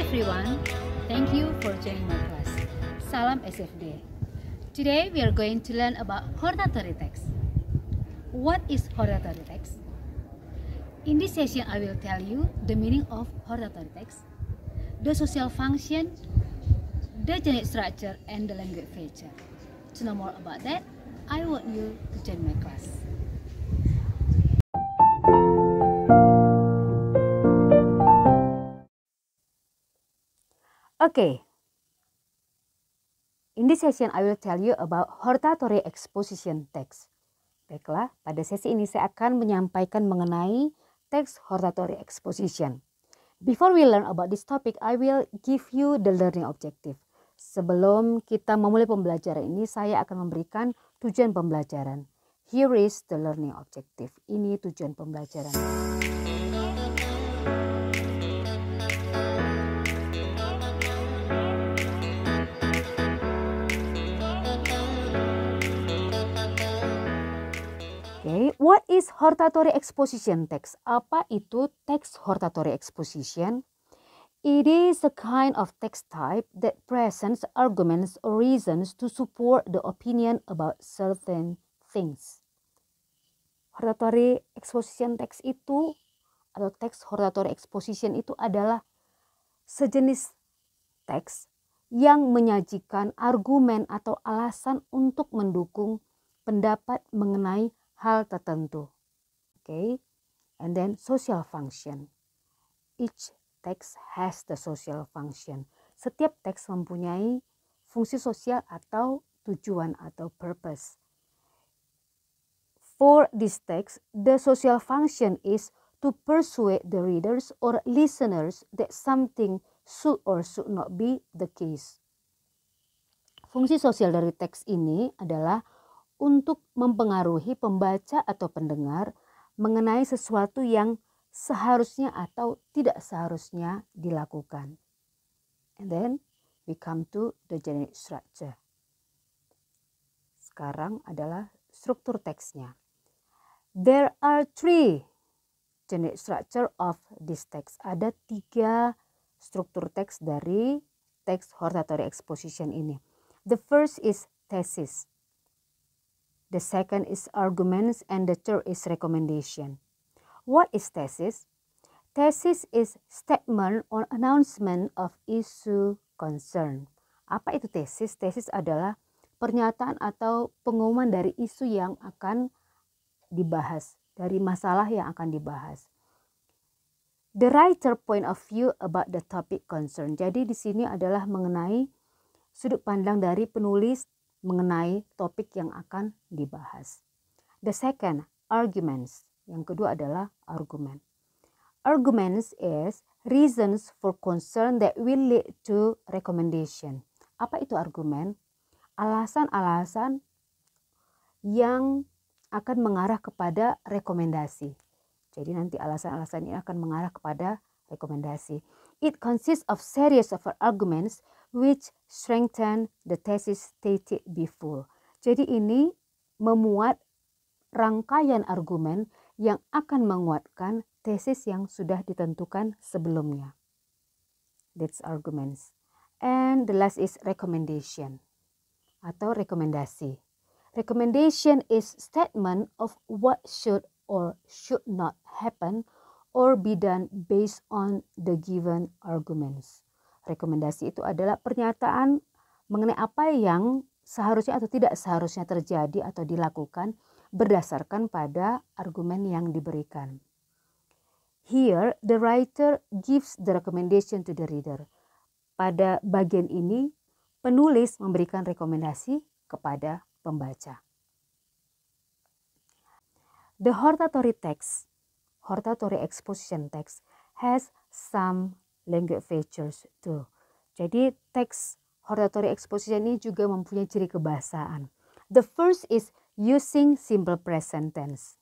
everyone, thank you for joining my class. Salam SFD. Today we are going to learn about hortatory text. What is hortatory text? In this session I will tell you the meaning of hortatory text, the social function, the generic structure, and the language feature. To know more about that, I want you to join my class. Okay, in this session I will tell you about hortatory exposition text. Baiklah, pada sesi ini saya akan menyampaikan mengenai teks hortatory exposition. Before we learn about this topic, I will give you the learning objective. Sebelum kita memulai pembelajaran ini, saya akan memberikan tujuan pembelajaran. Here is the learning objective. Ini tujuan pembelajaran. Okay, what is hortatory exposition text? Apa itu teks hortatory exposition? It is a kind of text type that presents arguments or reasons to support the opinion about certain things. Hortatory exposition text itu atau teks hortatory exposition itu adalah sejenis teks yang menyajikan argumen atau alasan untuk mendukung pendapat mengenai hal tertentu. Okay, and then social function. Each text has the social function. Setiap teks mempunyai fungsi sosial atau tujuan atau purpose. For this text, the social function is to persuade the readers or listeners that something should or should not be the case. Fungsi sosial dari teks ini adalah untuk mempengaruhi pembaca atau pendengar mengenai sesuatu yang seharusnya atau tidak seharusnya dilakukan. And then we come to the generic structure. Sekarang adalah struktur teksnya. There are three generic structure of this text. Ada 3 struktur teks dari teks hortatory exposition ini. The first is thesis. The second is arguments, and the third is recommendation. What is thesis? Thesis is statement or announcement of issue concern. Apa itu thesis? Thesis adalah pernyataan atau pengumuman dari isu yang akan dibahas, dari masalah yang akan dibahas. The writer point of view about the topic concern. Jadi di sini adalah mengenai sudut pandang dari penulis mengenai topik yang akan dibahas. The second, arguments. Yang kedua adalah argument. Arguments is reasons for concern that will lead to recommendation. Apa itu argumen? Alasan-alasan yang akan mengarah kepada rekomendasi. Jadi nanti alasan-alasan ini akan mengarah kepada rekomendasi. It consists of series of arguments which strengthen the thesis stated before. Jadi ini memuat rangkaian argumen yang akan menguatkan tesis yang sudah ditentukan sebelumnya. That's arguments. And the last is recommendation atau rekomendasi. Recommendation is statement of what should or should not happen or be done based on the given arguments. Rekomendasi itu adalah pernyataan mengenai apa yang seharusnya atau tidak seharusnya terjadi atau dilakukan berdasarkan pada argumen yang diberikan. Here, the writer gives the recommendation to the reader. Pada bagian ini, penulis memberikan rekomendasi kepada pembaca. The hortatory text, hortatory exposition text, has some language features too. Jadi teks hortatory exposition ini juga mempunyai ciri kebahasaan. The first is using simple present tense.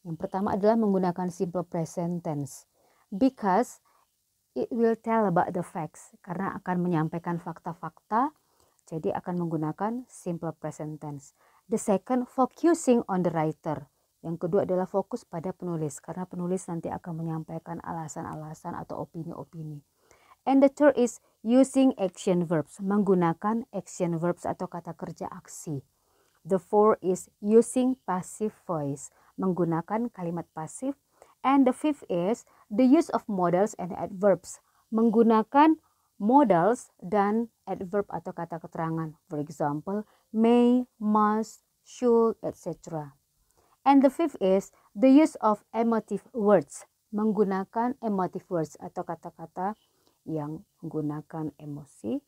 Yang pertama adalah menggunakan simple present tense because it will tell about the facts, karena akan menyampaikan fakta-fakta, jadi akan menggunakan simple present tense. The second, focusing on the writer. Yang kedua adalah fokus pada penulis, karena penulis nanti akan menyampaikan alasan-alasan atau opini-opini. And the third is using action verbs, menggunakan action verbs atau kata kerja aksi. The fourth is using passive voice, menggunakan kalimat pasif. And the fifth is the use of modals and adverbs, menggunakan modals dan adverb atau kata keterangan. For example, may, must, should, etc. And the fifth is the use of emotive words, menggunakan emotive words atau kata-kata yang menggunakan emosi.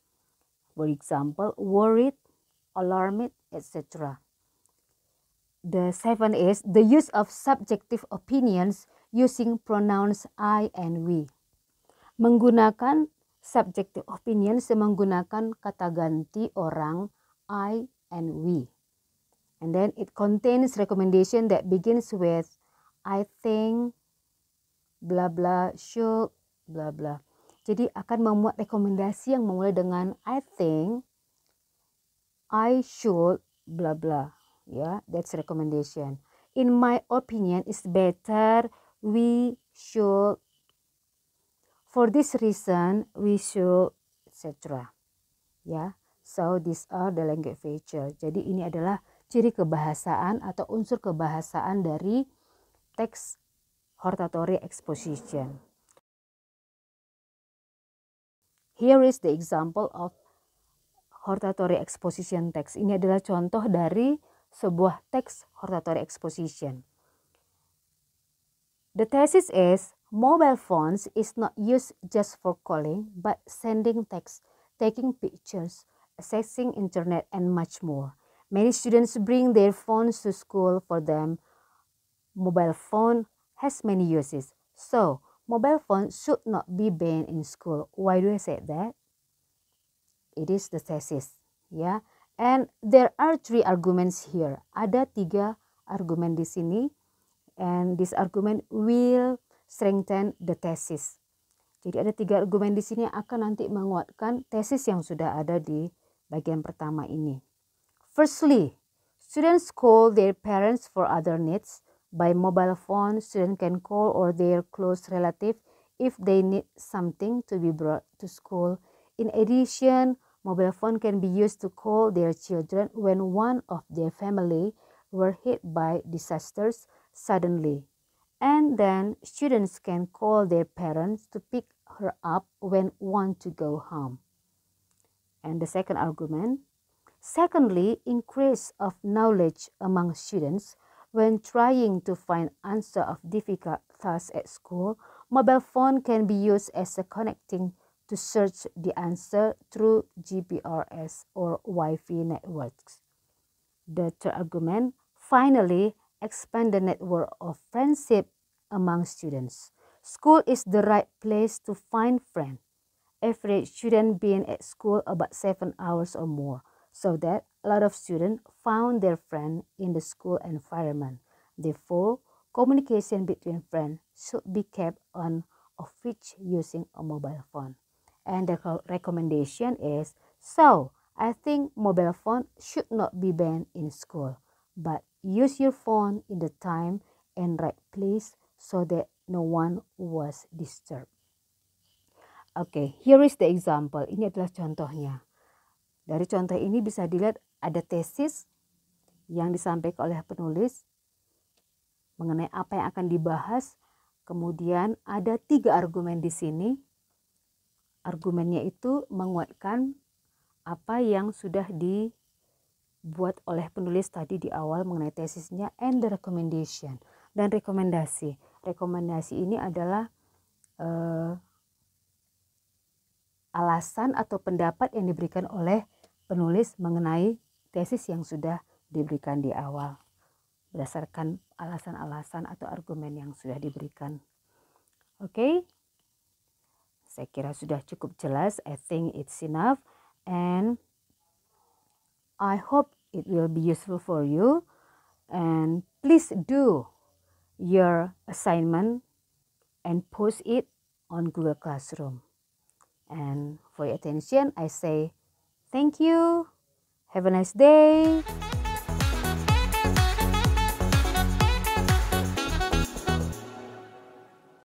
For example, worried, alarmed, etc. The seventh is the use of subjective opinions using pronouns I and we. Menggunakan subjective opinions menggunakan kata ganti orang I and we. And then it contains recommendation that begins with I think, blah blah, should, blah blah. Jadi akan memuat rekomendasi yang memulai dengan I think, I should, blah blah. Yeah, that's recommendation. In my opinion, it's better, we should, for this reason, we should, etc. Yeah, so these are the language feature. Jadi ini adalah ciri kebahasaan atau unsur kebahasaan dari teks hortatory exposition. Here is the example of hortatory exposition text. Ini adalah contoh dari sebuah teks hortatory exposition. The thesis is mobile phones is not used just for calling but sending text, taking pictures, accessing internet and much more. Many students bring their phones to school. For them, mobile phone has many uses. So, mobile phone should not be banned in school. Why do I say that? It is the thesis, ya. And there are three arguments here. Ada 3 argumen di sini, and this argument will strengthen the thesis. Jadi ada 3 argumen di sini yang akan nanti menguatkan tesis yang sudah ada di bagian pertama ini. Firstly, students call their parents for other needs. By mobile phone, students can call or their close relative if they need something to be brought to school. In addition, mobile phone can be used to call their children when one of their family were hit by disasters suddenly. And then students can call their parents to pick her up when want to go home. And the second argument, secondly, increase of knowledge among students. When trying to find answer of difficult tasks at school, mobile phone can be used as a connecting to search the answer through GPRS or Wi-Fi networks. The third argument, finally, expand the network of friendship among students. School is the right place to find friends. Average student being at school about 7 hours or more, so that a lot of students found their friend in the school environment. Therefore, communication between friends should be kept on of which using a mobile phone. And the recommendation is, so I think mobile phone should not be banned in school, but use your phone in the time and right place so that no one was disturbed. Okay, here is the example. Ini adalah contohnya. Dari contoh ini bisa dilihat ada tesis yang disampaikan oleh penulis mengenai apa yang akan dibahas. Kemudian ada 3 argumen di sini. Argumennya itu menguatkan apa yang sudah dibuat oleh penulis tadi di awal mengenai tesisnya, and the recommendation, dan rekomendasi. Rekomendasi ini adalah alasan atau pendapat yang diberikan oleh penulis mengenai tesis yang sudah diberikan di awal berdasarkan alasan-alasan atau argumen yang sudah diberikan. Oke, saya kira sudah cukup jelas. I think it's enough and I hope it will be useful for you, and please do your assignment and post it on Google Classroom. And for your attention, I say thank you. Have a nice day.